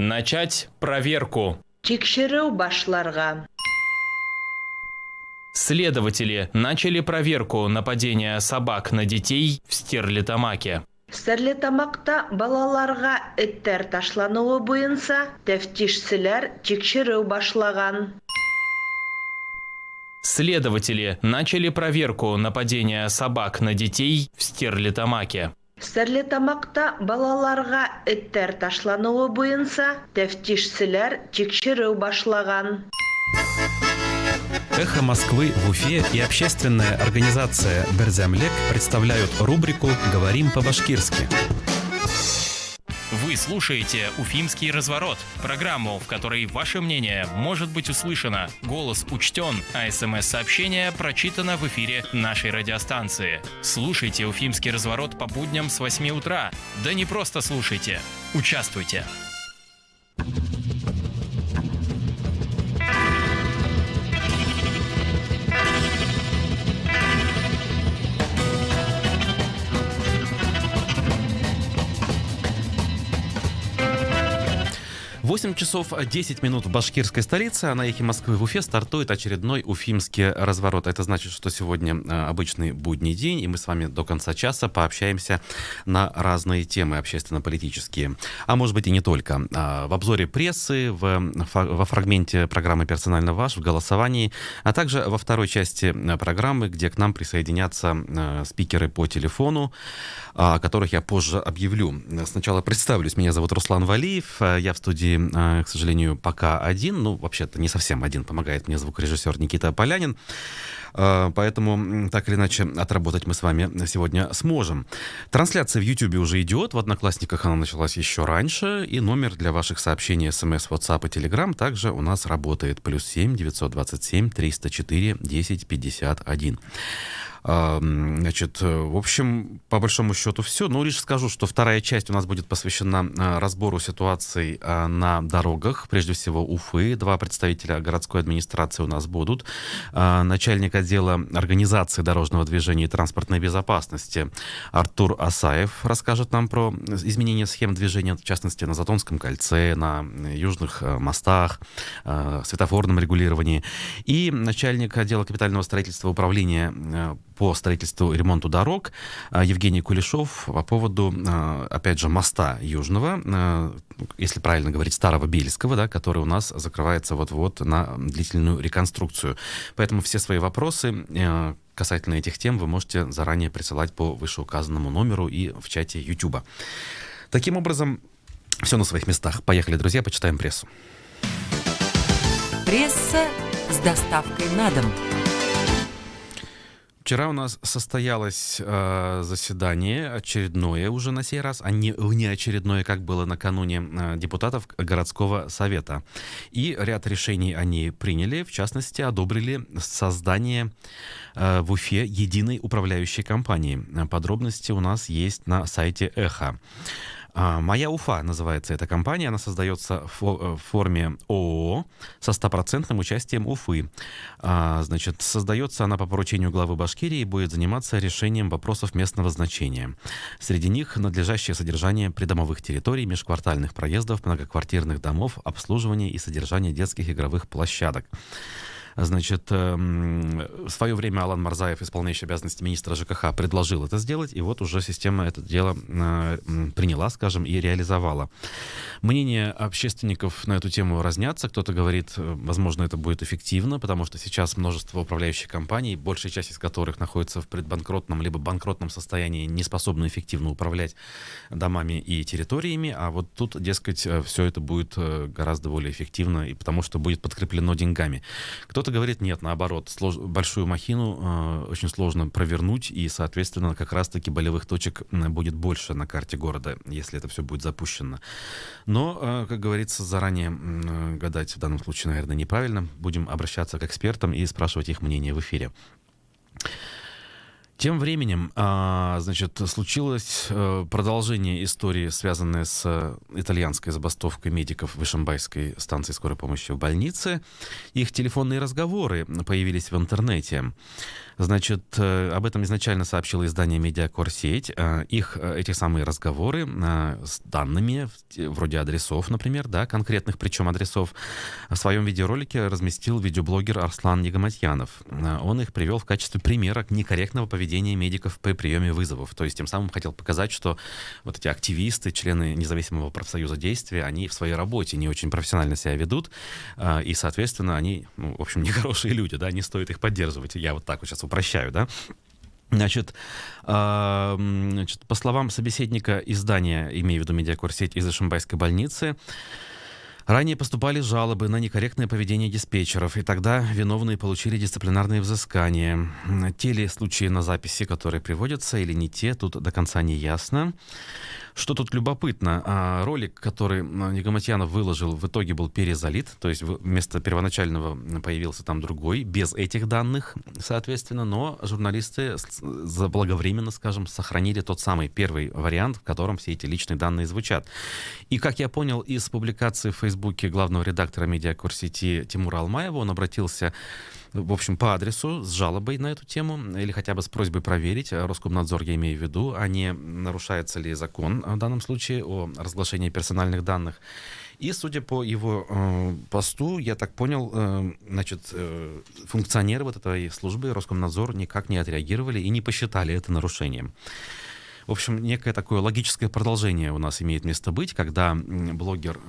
Начать проверку. Тикшеру башларга. Следователи начали проверку нападения собак на детей в Стерлитамаке. Стерлитамакта балаларга эттер ташлануы буенча тәфтишчеләр тикшеру башлаган. Следователи начали проверку нападения собак на детей в Стерлитамаке. Стерлитамакта балаларга эттер ташлануы буенча тәфтишчеләр тикшеру башлаган. «Эхо Москвы» в Уфе и общественная организация «Берзямлек» представляют рубрику «Говорим по-башкирски». Вы слушаете «Уфимский разворот» – программу, в которой ваше мнение может быть услышано, голос учтен, а СМС-сообщение прочитано в эфире нашей радиостанции. Слушайте «Уфимский разворот» по будням с 8 утра. Да не просто слушайте, участвуйте. Восемь часов 10 минут в башкирской столице, а на «Эхе Москвы» в Уфе стартует очередной уфимский разворот. Это значит, что сегодня обычный будний день, и мы с вами до конца часа пообщаемся на разные темы общественно-политические. А может быть и не только. В обзоре прессы, во фрагменте программы «Персонально ваш», в голосовании, а также во второй части программы, где к нам присоединятся спикеры по телефону, о которых я позже объявлю. Сначала представлюсь. Меня зовут Руслан Валиев. Я в студии, к сожалению, пока один. Ну, вообще-то не совсем один. Помогает мне звукорежиссер Никита Полянин. Поэтому, так или иначе, отработать мы с вами сегодня сможем. Трансляция в Ютубе уже идет. В Одноклассниках она началась еще раньше. И номер для ваших сообщений СМС, WhatsApp и Telegram также у нас работает. +7 927 304 10 51. Значит, в общем, по большому счету все. Но лишь скажу, что вторая часть у нас будет посвящена разбору ситуаций на дорогах. Прежде всего, Уфы. Два представителя городской администрации у нас будут. Начальник отдела организации дорожного движения и транспортной безопасности Артур Асаев расскажет нам про изменение схем движения, в частности, на Затонском кольце, на южных мостах, светофорном регулировании. И начальник отдела капитального строительства управления по строительству и ремонту дорог Евгений Кулешов по поводу, опять же, моста Южного, если правильно говорить, Старого Бельского, да, который у нас закрывается вот-вот на длительную реконструкцию. Поэтому все свои вопросы касательно этих тем вы можете заранее присылать по вышеуказанному номеру и в чате YouTube. Таким образом, все на своих местах. Поехали, друзья, почитаем прессу. Пресса с доставкой на дом. Вчера у нас состоялось заседание, очередное уже на сей раз, а не очередное, как было накануне, депутатов городского совета. И ряд решений они приняли, в частности, одобрили создание в Уфе единой управляющей компании. Подробности у нас есть на сайте «Эхо». «Моя Уфа» называется эта компания. Она создается в форме ООО со 100% участием Уфы. Значит, создается она по поручению главы Башкирии и будет заниматься решением вопросов местного значения. Среди них надлежащее содержание придомовых территорий, межквартальных проездов, многоквартирных домов, обслуживание и содержание детских игровых площадок. Значит, в свое время Алан Марзаев, исполняющий обязанности министра ЖКХ, предложил это сделать, и вот уже система это дело приняла, скажем, и реализовала. Мнения общественников на эту тему разнятся. Кто-то говорит, возможно, это будет эффективно, потому что сейчас множество управляющих компаний, большая часть из которых находится в предбанкротном либо банкротном состоянии, не способны эффективно управлять домами и территориями, а вот тут, дескать, все это будет гораздо более эффективно, и потому что будет подкреплено деньгами. Кто-то говорит, нет, наоборот, большую махину очень сложно провернуть, и, соответственно, как раз-таки болевых точек будет больше на карте города, если это все будет запущено. Но, как говорится, заранее гадать в данном случае, наверное, неправильно. Будем обращаться к экспертам и спрашивать их мнение в эфире. Тем временем, значит, случилось продолжение истории, связанной с итальянской забастовкой медиков в Ишимбайской станции скорой помощи в больнице. Их телефонные разговоры появились в интернете. Значит, об этом изначально сообщило издание «Медиакорсеть». Эти самые разговоры с данными, вроде адресов, например, да, конкретных причем адресов, в своем видеоролике разместил видеоблогер Арслан Нигаматьянов. Он их привел в качестве примера некорректного поведения медиков при приеме вызовов. То есть тем самым хотел показать, что вот эти активисты, члены независимого профсоюза действия, они в своей работе не очень профессионально себя ведут, и, соответственно, они, в общем, нехорошие люди, да, не стоит их поддерживать. Я вот так вот сейчас упрощаю, да. Значит, по словам собеседника издания, имею в виду «Медиакорсеть» из Ишимбайской больницы, ранее поступали жалобы на некорректное поведение диспетчеров, и тогда виновные получили дисциплинарные взыскания. Те ли случаи на записи, которые приводятся, или не те, тут до конца не ясно. Что тут любопытно, ролик, который Нигаматьянов выложил, в итоге был перезалит, то есть вместо первоначального появился там другой, без этих данных, соответственно, но журналисты заблаговременно, скажем, сохранили тот самый первый вариант, в котором все эти личные данные звучат. И, как я понял из публикации в Фейсбуке главного редактора «Медиакорсети» Тимура Алмаева, он обратился, в общем, по адресу с жалобой на эту тему, или хотя бы с просьбой проверить, Роскомнадзор я имею в виду, а не нарушается ли закон в данном случае о разглашении персональных данных. И, судя по его посту, я так понял, значит, функционеры вот этой службы Роскомнадзор никак не отреагировали и не посчитали это нарушением. В общем, некое такое логическое продолжение у нас имеет место быть, когда блогер,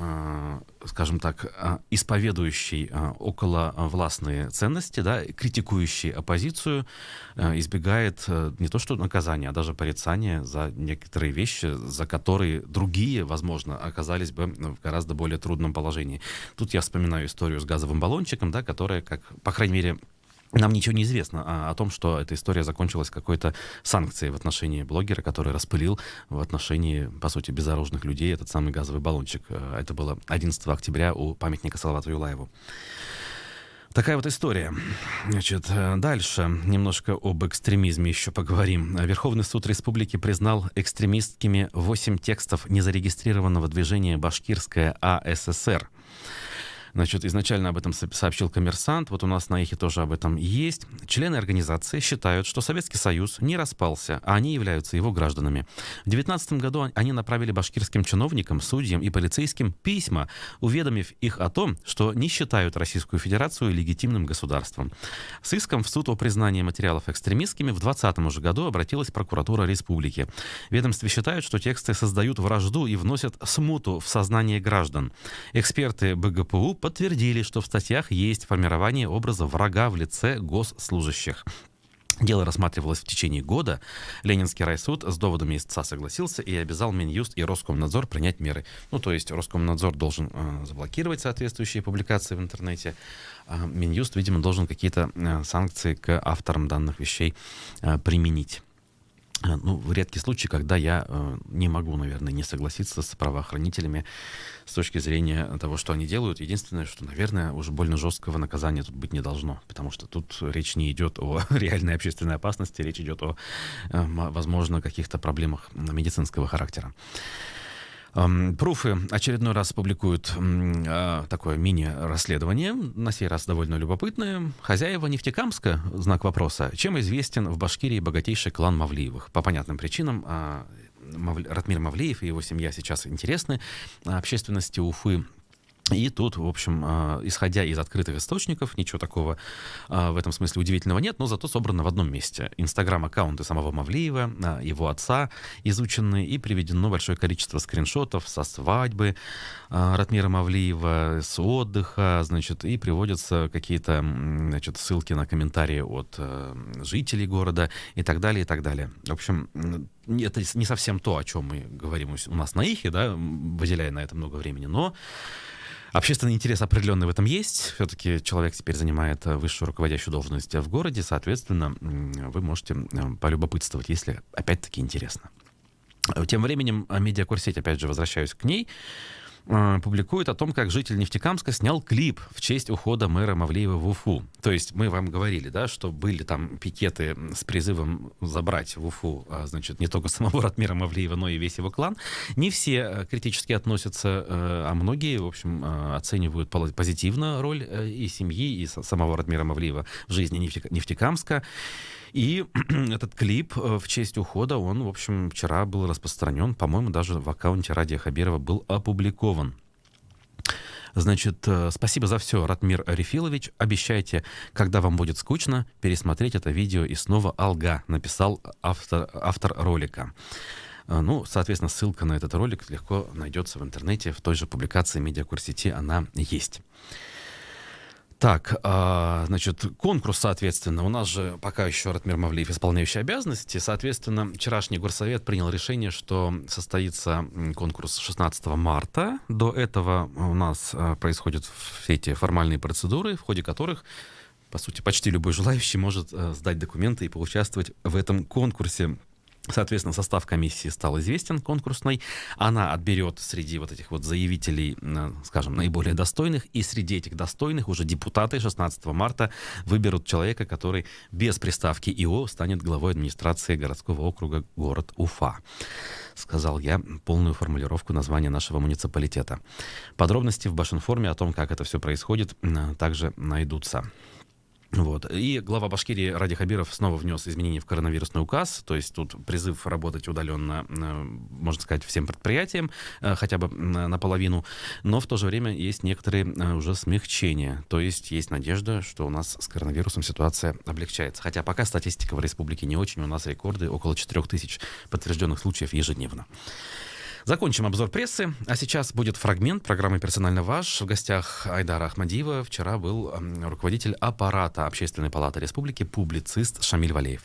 скажем так, исповедующий околовластные ценности, да, критикующий оппозицию, избегает не то что наказания, а даже порицания за некоторые вещи, за которые другие, возможно, оказались бы в гораздо более трудном положении. Тут я вспоминаю историю с газовым баллончиком, да, которая, как, по крайней мере, нам ничего не известно о том, что эта история закончилась какой-то санкцией в отношении блогера, который распылил в отношении, по сути, безоружных людей этот самый газовый баллончик. Это было 11 октября у памятника Салавату Юлаеву. Такая вот история. Значит, дальше немножко об экстремизме еще поговорим. Верховный суд республики признал экстремистскими 8 текстов незарегистрированного движения «Башкирская АССР». Значит, изначально об этом сообщил «Коммерсант», вот у нас на Эхе тоже об этом есть. Члены организации считают, что Советский Союз не распался, а они являются его гражданами. В 2019 году они направили башкирским чиновникам, судьям и полицейским письма, уведомив их о том, что не считают Российскую Федерацию легитимным государством. С иском в суд о признании материалов экстремистскими в 2020 же году обратилась прокуратура республики. В ведомстве считают, что тексты создают вражду и вносят смуту в сознание граждан. Эксперты БГПУ подтвердили, что в статьях есть формирование образа врага в лице госслужащих. Дело рассматривалось в течение года. Ленинский райсуд с доводами истца согласился и обязал Минюст и Роскомнадзор принять меры. Ну, то есть Роскомнадзор должен заблокировать соответствующие публикации в интернете, а Минюст, видимо, должен какие-то санкции к авторам данных вещей применить. Ну, в редкий случай, когда я не могу, наверное, не согласиться с правоохранителями с точки зрения того, что они делают. Единственное, что, наверное, уже больно жесткого наказания тут быть не должно, потому что тут речь не идет о реальной общественной опасности, речь идет о, возможно, каких-то проблемах медицинского характера. Пруфы очередной раз публикуют такое мини-расследование, на сей раз довольно любопытное. Хозяева Нефтекамска, знак вопроса, чем известен в Башкирии богатейший клан Мавлиевых. По понятным причинам Ратмир Мавлиев и его семья сейчас интересны общественности Уфы. И тут, в общем, исходя из открытых источников, ничего такого в этом смысле удивительного нет, но зато собрано в одном месте. Инстаграм-аккаунты самого Мавлиева, его отца изучены, и приведено большое количество скриншотов со свадьбы Ратмира Мавлиева, с отдыха, значит, и приводятся какие-то, значит, ссылки на комментарии от жителей города и так далее, и так далее. В общем, это не совсем то, о чем мы говорим у нас на Эхе, да, выделяя на это много времени, но общественный интерес определенный в этом есть. Все-таки человек теперь занимает высшую руководящую должность в городе. Соответственно, вы можете полюбопытствовать, если опять-таки интересно. Тем временем Медиакорсеть, опять же, возвращаюсь к ней. публикует о том, как житель Нефтекамска снял клип в честь ухода мэра Мавлиева в Уфу. То есть мы вам говорили, да, что были там пикеты с призывом забрать в Уфу, значит, не только самого Ратмира Мавлиева, но и весь его клан. Не все критически относятся, а многие, в общем, оценивают позитивно роль и семьи, и самого Ратмира Мавлиева в жизни Нефтекамска. И этот клип в честь ухода, он, в общем, вчера был распространен, по-моему, даже в аккаунте Радия Хабирова был опубликован. Значит, спасибо за все, Ратмир Рефилович. Обещайте, когда вам будет скучно, пересмотреть это видео и снова алга, написал автор ролика. Ну, соответственно, ссылка на этот ролик легко найдется в интернете, в той же публикации Медиакурсети она есть. Так, значит, конкурс, соответственно, у нас же пока еще Ратмир Мавлиев исполняющий обязанности, соответственно, вчерашний горсовет принял решение, что состоится конкурс 16 марта. До этого у нас происходят все эти формальные процедуры, в ходе которых, по сути, почти любой желающий может сдать документы и поучаствовать в этом конкурсе. Соответственно, состав комиссии стал известен, конкурсной. Она отберет среди вот этих вот заявителей, скажем, наиболее достойных. И среди этих достойных уже депутаты 16 марта выберут человека, который без приставки ИО станет главой администрации городского округа город Уфа. Сказал я полную формулировку названия нашего муниципалитета. Подробности в Башинформе о том, как это все происходит, также найдутся. Вот. И глава Башкирии Ради Хабиров снова внес изменения в коронавирусный указ, то есть тут призыв работать удаленно, можно сказать, всем предприятиям, хотя бы наполовину, но в то же время есть некоторые уже смягчения, то есть есть надежда, что у нас с коронавирусом ситуация облегчается. Хотя пока статистика в республике не очень, у нас рекорды около 4000 подтвержденных случаев ежедневно. Закончим обзор прессы, а сейчас будет фрагмент программы «Персонально ваш». В гостях Айдара Ахмадиева вчера был руководитель аппарата Общественной палаты республики, публицист Шамиль Валеев.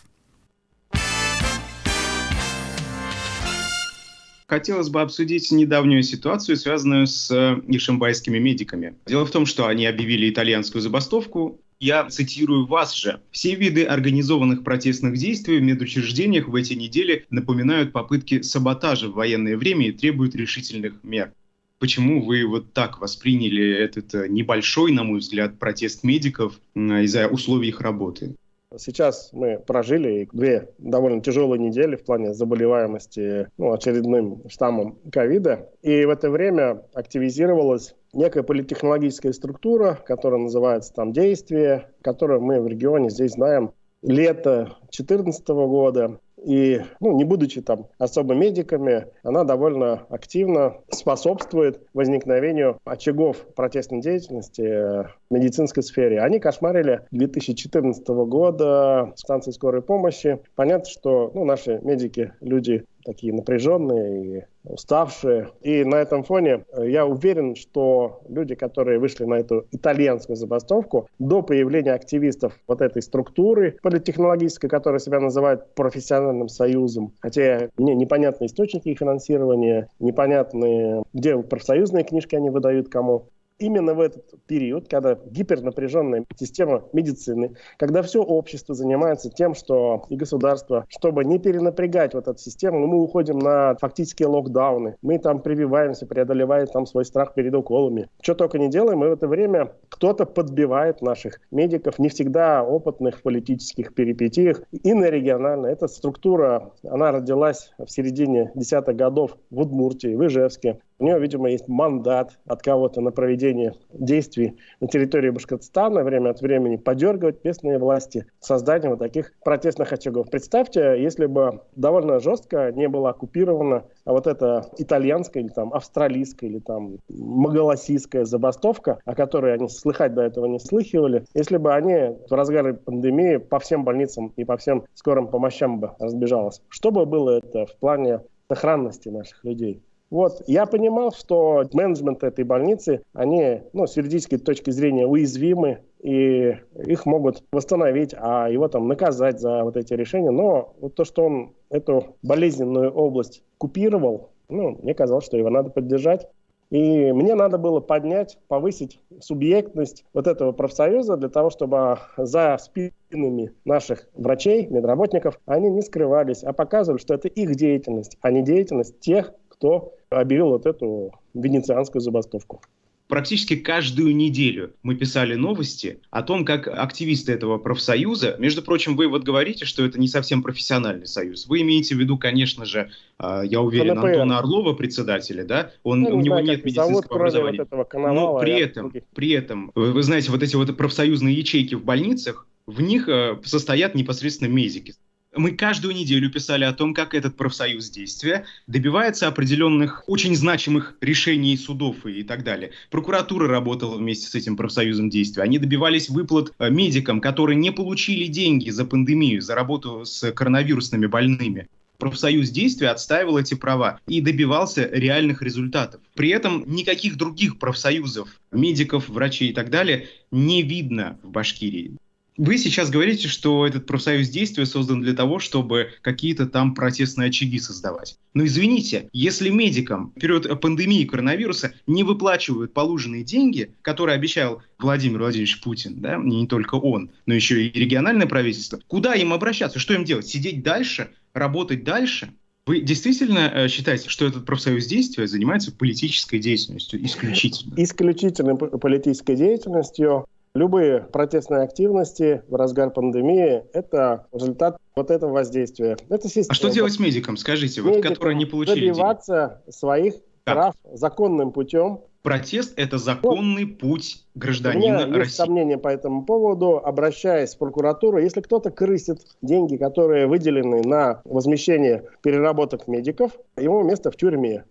Хотелось бы обсудить недавнюю ситуацию, связанную с ишимбайскими медиками. Дело в том, что они объявили итальянскую забастовку. Я цитирую вас же. «Все виды организованных протестных действий в медучреждениях в эти недели напоминают попытки саботажа в военное время и требуют решительных мер». Почему вы вот так восприняли этот небольшой, на мой взгляд, протест медиков из-за условий их работы? Сейчас мы прожили 2 довольно тяжелые недели в плане заболеваемости очередным штаммом ковида. И в это время активизировалась некая политтехнологическая структура, которая называется там «Действие», которую мы в регионе здесь знаем лето 2014 года. И, не будучи там особо медиками, она довольно активно способствует возникновению очагов протестной деятельности в медицинской сфере. Они кошмарили 2014 года станции скорой помощи. Понятно, что наши медики люди такие напряженные и уставшие. И на этом фоне я уверен, что люди, которые вышли на эту итальянскую забастовку, до появления активистов вот этой структуры политтехнологической, которая себя называет профессиональным союзом, хотя мне непонятны источники их финансирования, непонятны, где профсоюзные книжки они выдают кому. Именно в этот период, когда гипернапряженная система медицины, когда все общество занимается тем, что и государство, чтобы не перенапрягать вот эту систему, мы уходим на фактические локдауны, мы там прививаемся, преодолеваем там свой страх перед уколами. Что только не делаем, и в это время кто-то подбивает наших медиков, не всегда опытных в политических перипетиях, и на регионально. Эта структура, она родилась в середине 10-х годов в Удмуртии, в Ижевске. У нее, видимо, есть мандат от кого-то на проведение действий на территории Башкортостана, время от времени подергивать местные власти созданием вот таких протестных очагов. Представьте, если бы довольно жестко не была оккупирована вот эта итальянская или там австралийская или там магаласийская забастовка, о которой они слыхать до этого не слыхивали, если бы они в разгаре пандемии по всем больницам и по всем скорым помощям бы разбежалось. Что бы было это в плане сохранности наших людей? Вот, я понимал, что менеджмент этой больницы, они, с юридической точки зрения уязвимы, и их могут восстановить, а его там наказать за вот эти решения. Но вот то, что он эту болезненную область купировал, мне казалось, что его надо поддержать. И мне надо было повысить субъектность вот этого профсоюза для того, чтобы за спинами наших врачей, медработников, они не скрывались, а показывали, что это их деятельность, а не деятельность тех, кто кто объявил вот эту венецианскую забастовку. Практически каждую неделю мы писали новости о том, как активисты этого профсоюза, между прочим, вы вот говорите, что это не совсем профессиональный союз. Вы имеете в виду, конечно же, я уверен, КНПР. Антона Орлова, председателя, да? У него знаю, нет как их зовут, медицинского кроме образования. вот этого Коновала Но и при этом, вы знаете, вот эти вот профсоюзные ячейки в больницах, в них состоят непосредственно медики. Мы каждую неделю писали о том, как этот профсоюз действия добивается определенных очень значимых решений судов и так далее. Прокуратура работала вместе с этим профсоюзом действия. Они добивались выплат медикам, которые не получили деньги за пандемию, за работу с коронавирусными больными. Профсоюз действия отстаивал эти права и добивался реальных результатов. При этом никаких других профсоюзов, медиков, врачей и так далее не видно в Башкирии. Вы сейчас говорите, что этот профсоюз действия создан для того, чтобы какие-то там протестные очаги создавать. Но извините, если медикам в период пандемии коронавируса не выплачивают положенные деньги, которые обещал Владимир Владимирович Путин, да, не только он, но еще и региональное правительство, куда им обращаться, что им делать? Сидеть дальше, работать дальше? Вы действительно считаете, что этот профсоюз действия занимается политической деятельностью исключительно? Исключительно политической деятельностью. Любые протестные активности в разгар пандемии – это результат вот этого воздействия. Это А что делать с медикам, скажите, вот, которые не получили денег? Добиваться своих прав законным путем. Протест – это законный путь У гражданина меня есть России. сомнения по этому поводу. Обращаясь в прокуратуру, если кто-то крысит деньги, которые выделены на возмещение переработок медиков, ему место в тюрьме.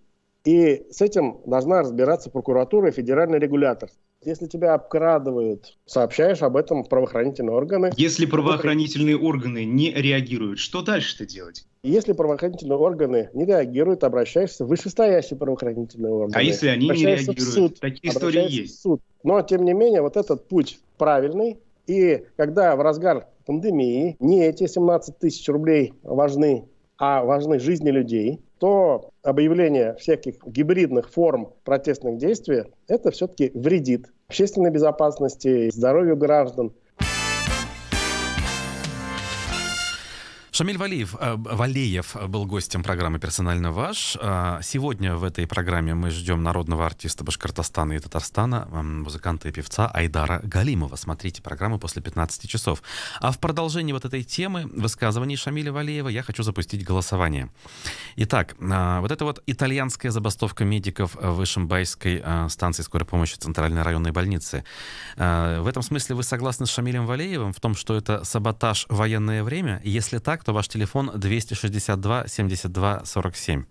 И с этим должна разбираться прокуратура и федеральный регулятор. Если тебя обкрадывают, сообщаешь об этом в правоохранительные органы. Если правоохранительные органы не реагируют, что дальше-то делать? Если правоохранительные органы не реагируют, обращаешься в вышестоящие правоохранительные органы. А если они не Обращаешься в реагируют? суд, Такие истории обращаешься есть. в суд. Но, тем не менее, вот этот путь правильный. И когда в разгар пандемии не эти 17 тысяч рублей важны, а важны жизни людей, то объявление всяких гибридных форм протестных действий это все-таки вредит общественной безопасности, здоровью граждан. Шамиль Валеев был гостем программы «Персонально ваш». Сегодня в этой программе мы ждем народного артиста Башкортостана и Татарстана, музыканта и певца Айдара Галимова. Смотрите программу после 15 часов. А в продолжении вот этой темы высказываний Шамиля Валеева я хочу запустить голосование. Итак, вот эта вот итальянская забастовка медиков в Ишимбайской станции скорой помощи Центральной районной больницы. В этом смысле вы согласны с Шамилем Валеевым в том, что это саботаж в военное время? Если так, то ваш телефон 262 72 47.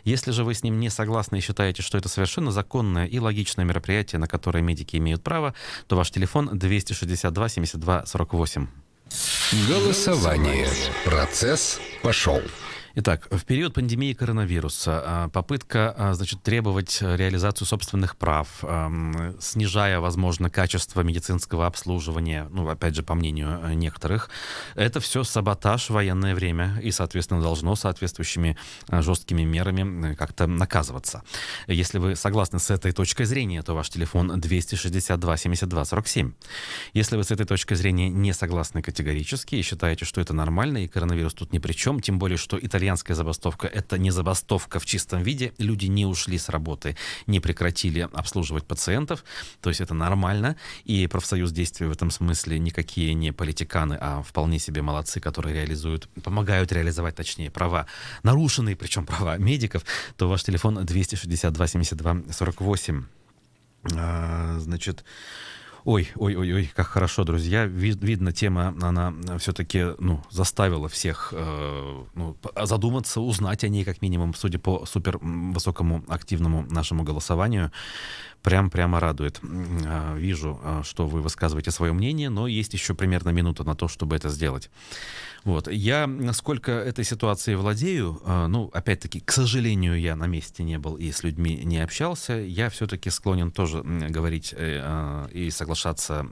Если же вы с ним не согласны и считаете, что это совершенно законное и логичное мероприятие, на которое медики имеют право, то ваш телефон 262 72 48. Голосование. Процесс пошел. Итак, в период пандемии коронавируса попытка, требовать реализацию собственных прав, снижая, возможно, качество медицинского обслуживания, опять же, по мнению некоторых, это все саботаж в военное время и, соответственно, должно соответствующими жесткими мерами как-то наказываться. Если вы согласны с этой точкой зрения, то ваш телефон 262 72 47. Если вы с этой точкой зрения не согласны категорически и считаете, что это нормально и коронавирус тут ни при чем, тем более, что итальянская забастовка — это не забастовка в чистом виде, люди не ушли с работы, не прекратили обслуживать пациентов, то есть это нормально, и профсоюз действия в этом смысле никакие не политиканы, а вполне себе молодцы, которые помогают реализовать, точнее, права, нарушенные, причем права медиков, то ваш телефон 262 72 48. Ой, как хорошо, друзья. Видно, тема, она все-таки заставила всех задуматься, узнать о ней, как минимум, судя по супер высокому активному нашему голосованию. Прямо радует. Вижу, что вы высказываете свое мнение, но есть еще примерно минута на то, чтобы это сделать. Вот. Я, насколько этой ситуацией владею, опять-таки, к сожалению, я на месте не был и с людьми не общался, я все-таки склонен тоже говорить и соглашаться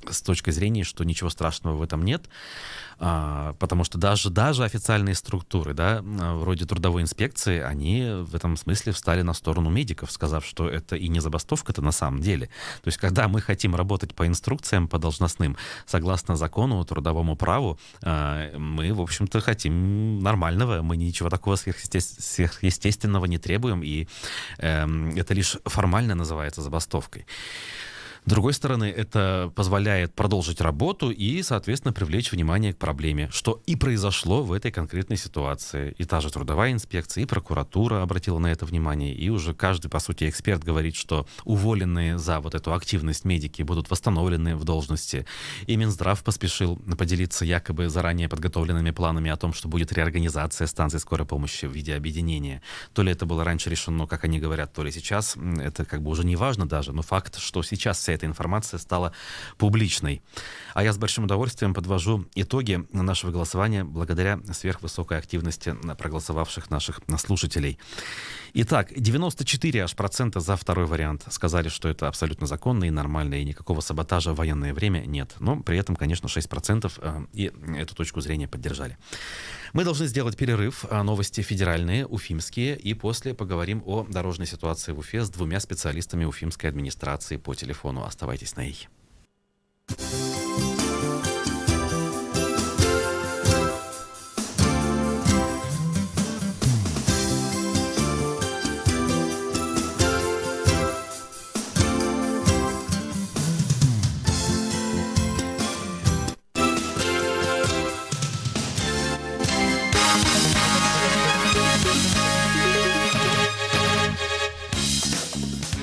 с точки зрения, что ничего страшного в этом нет, потому что даже официальные структуры, да, вроде трудовой инспекции, они в этом смысле встали на сторону медиков, сказав, что это и не забастовка-то на самом деле. То есть, когда мы хотим работать по инструкциям, по должностным, согласно закону, трудовому праву, мы, в общем-то, хотим нормального, мы ничего такого сверхъестественного не требуем, и это лишь формально называется забастовкой. С другой стороны, это позволяет продолжить работу и, соответственно, привлечь внимание к проблеме, что и произошло в этой конкретной ситуации. И та же трудовая инспекция, и прокуратура обратила на это внимание, и уже каждый, по сути, эксперт говорит, что уволенные за вот эту активность медики будут восстановлены в должности. И Минздрав поспешил поделиться якобы заранее подготовленными планами о том, что будет реорганизация станций скорой помощи в виде объединения. То ли это было раньше решено, как они говорят, то ли сейчас. Это как бы уже не важно даже, но факт, что сейчас вся эта информация стала публичной. А я с большим удовольствием подвожу итоги нашего голосования благодаря сверхвысокой активности проголосовавших наших слушателей. Итак, 94% за второй вариант сказали, что это абсолютно законно и нормально, и никакого саботажа в военное время нет. Но при этом, конечно, 6% и эту точку зрения поддержали. Мы должны сделать перерыв. Новости федеральные, уфимские, и после поговорим о дорожной ситуации в Уфе с двумя специалистами уфимской администрации по телефону. Оставайтесь на «И».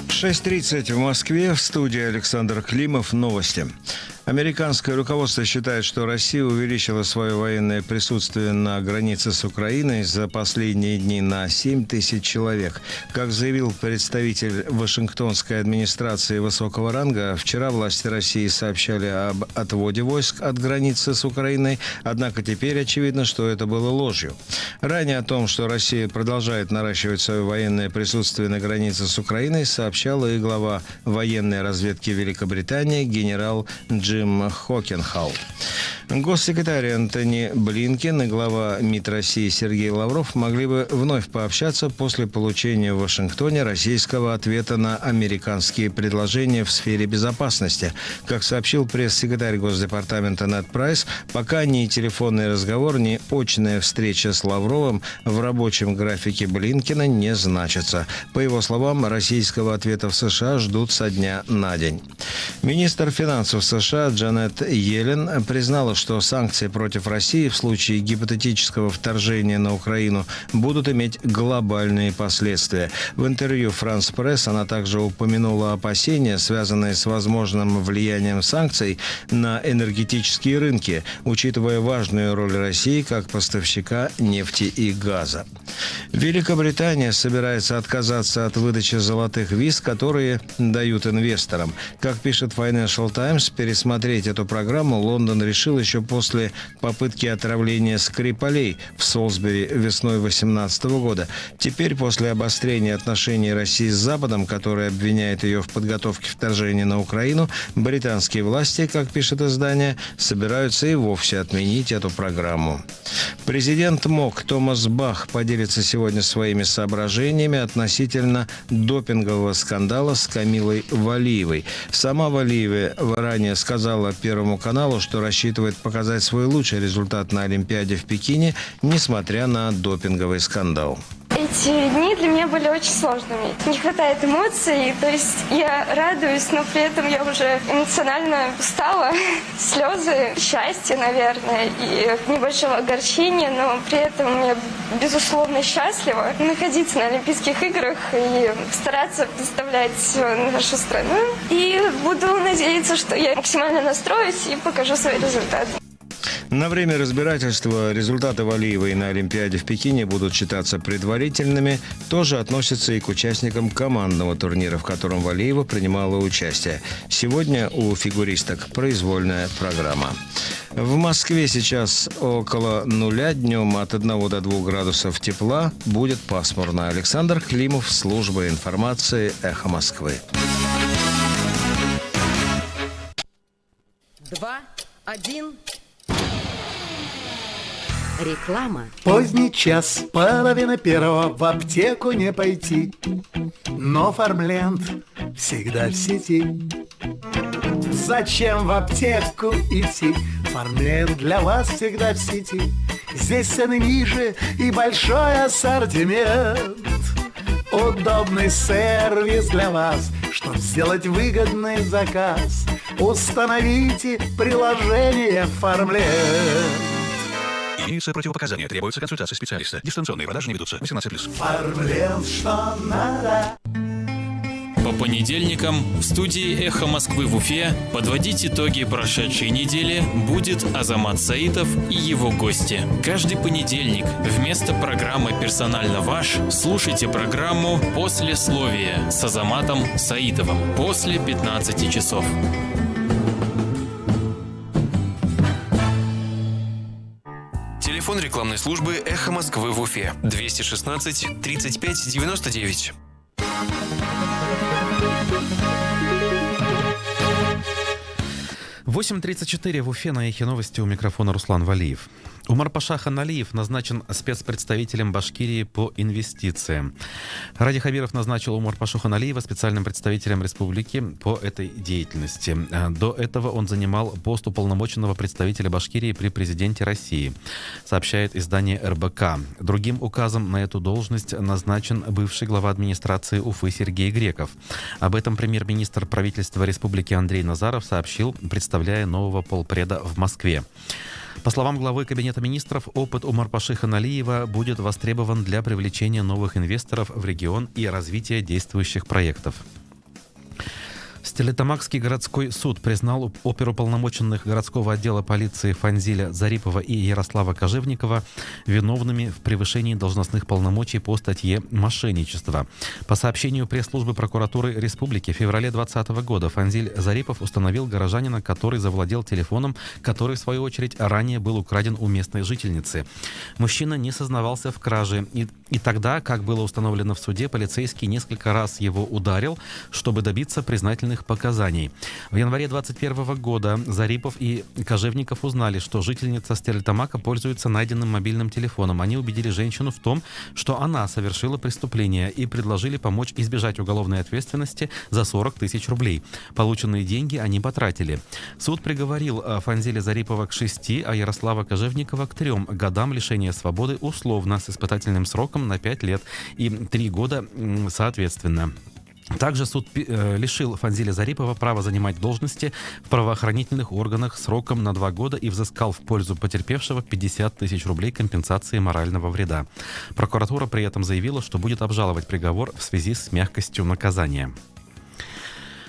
В 6:30 в Москве, в студии Александр Климов. Новости. Американское руководство считает, что Россия увеличила свое военное присутствие на границе с Украиной за последние дни на 7 тысяч человек. Как заявил представитель Вашингтонской администрации высокого ранга, вчера власти России сообщали об отводе войск от границы с Украиной, однако теперь очевидно, что это было ложью. Ранее о том, что Россия продолжает наращивать свое военное присутствие на границе с Украиной, сообщала и глава военной разведки Великобритании генерал Джим Хокенхау. Госсекретарь Антони Блинкен и глава МИД России Сергей Лавров могли бы вновь пообщаться после получения в Вашингтоне российского ответа на американские предложения в сфере безопасности. Как сообщил пресс-секретарь Госдепартамента Нед Прайс, пока ни телефонный разговор, ни очная встреча с Лавровым в рабочем графике Блинкена не значатся. По его словам, российского ответа в США ждут со дня на день. Министр финансов США Джанет Йеллен признала, что санкции против России в случае гипотетического вторжения на Украину будут иметь глобальные последствия. В интервью «Франс Пресс» она также упомянула опасения, связанные с возможным влиянием санкций на энергетические рынки, учитывая важную роль России как поставщика нефти и газа. Великобритания собирается отказаться от выдачи золотых виз, которые дают инвесторам. Как пишет Financial Times, пересмотреть эту программу Лондон решил еще после попытки отравления Скрипалей в Солсбери весной 2018 года. Теперь, после обострения отношений России с Западом, который обвиняет ее в подготовке вторжения на Украину, британские власти, как пишет издание, собираются и вовсе отменить эту программу. Президент МОК Томас Бах поделится сегодня своими соображениями относительно допингового скандала с Камилой Валиевой. Сама Валиева ранее сказала Первому каналу, что рассчитывает показать свой лучший результат на Олимпиаде в Пекине, несмотря на допинговый скандал. Эти дни для меня были очень сложными. Не хватает эмоций, то есть я радуюсь, но при этом я уже эмоционально устала. Слезы, счастье, наверное, и небольшого огорчения, но при этом я, безусловно, счастлива находиться на Олимпийских играх и стараться представлять нашу страну. И буду надеяться, что я максимально настроюсь и покажу свои результаты. На время разбирательства результаты Валиевой на Олимпиаде в Пекине будут считаться предварительными. Тоже относятся и к участникам командного турнира, в котором Валиева принимала участие. Сегодня у фигуристок произвольная программа. В Москве сейчас около нуля, днем от 1 до 2 градусов тепла, будет пасмурно. Александр Климов, служба информации «Эхо Москвы». 2, 1. Реклама. Поздний час, половина первого, в аптеку не пойти. Но Фармленд всегда в сети. Зачем в аптеку идти? Фармленд для вас всегда в сети. Здесь цены ниже и большой ассортимент. Удобный сервис для вас, чтобы сделать выгодный заказ. Установите приложение Фармленд. Имеются противопоказания, требуется консультация специалиста. Дистанционные продажи не ведутся. 18+. Фармленд, что надо. По понедельникам в студии «Эхо Москвы» в Уфе подводить итоги прошедшей недели будет Азамат Саитов и его гости. Каждый понедельник вместо программы «Персонально ваш» слушайте программу «Послесловие» с Азаматом Саитовым после 15 часов. Телефон рекламной службы «Эхо Москвы» в Уфе 216 35 99. В 8:34 в Уфе на Эхе Новости, у микрофона Руслан Валиев. Умар-Паша Ханалиев назначен спецпредставителем Башкирии по инвестициям. Ради Хабиров назначил Умар-Пашу Ханалиева специальным представителем республики по этой деятельности. До этого он занимал пост уполномоченного представителя Башкирии при президенте России, сообщает издание РБК. Другим указом на эту должность назначен бывший глава администрации Уфы Сергей Греков. Об этом премьер-министр правительства республики Андрей Назаров сообщил, представляя нового полпреда в Москве. По словам главы Кабинета министров, опыт Умар-Паши Ханалиева будет востребован для привлечения новых инвесторов в регион и развития действующих проектов. Стерлитамакский городской суд признал оперуполномоченных городского отдела полиции Фанзиля Зарипова и Ярослава Кожевникова виновными в превышении должностных полномочий по статье «Мошенничество». По сообщению пресс-службы прокуратуры республики, в феврале 2020 года Фанзиль Зарипов установил горожанина, который завладел телефоном, который, в свою очередь, ранее был украден у местной жительницы. Мужчина не сознавался в краже, и тогда, как было установлено в суде, полицейский несколько раз его ударил, чтобы добиться признательных показаний. В январе 2021 года Зарипов и Кожевников узнали, что жительница Стерлитамака пользуется найденным мобильным телефоном. Они убедили женщину в том, что она совершила преступление, и предложили помочь избежать уголовной ответственности за 40 тысяч рублей. Полученные деньги они потратили. Суд приговорил Фанзиля Зарипова к 6, а Ярослава Кожевникова к 3 годам лишения свободы условно с испытательным сроком на 5 лет и 3 года соответственно. Также суд лишил Фанзиля Зарипова права занимать должности в правоохранительных органах сроком на 2 года и взыскал в пользу потерпевшего 50 тысяч рублей компенсации морального вреда. Прокуратура при этом заявила, что будет обжаловать приговор в связи с мягкостью наказания.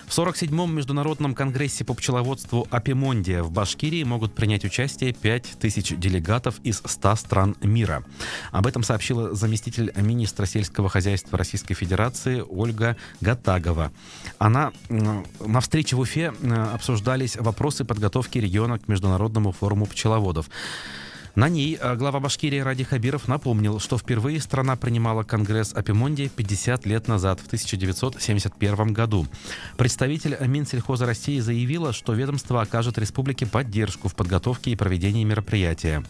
В 47-м международном конгрессе по пчеловодству Апимондия в Башкирии могут принять участие 5000 делегатов из 100 стран мира. Об этом сообщила заместитель министра сельского хозяйства Российской Федерации Ольга Гатагова. На встрече в Уфе обсуждались вопросы подготовки региона к международному форуму пчеловодов. На ней глава Башкирии Ради Хабиров напомнил, что впервые страна принимала Конгресс Апимондия 50 лет назад, в 1971 году. Представитель Минсельхоза России заявила, что ведомство окажет республике поддержку в подготовке и проведении мероприятия.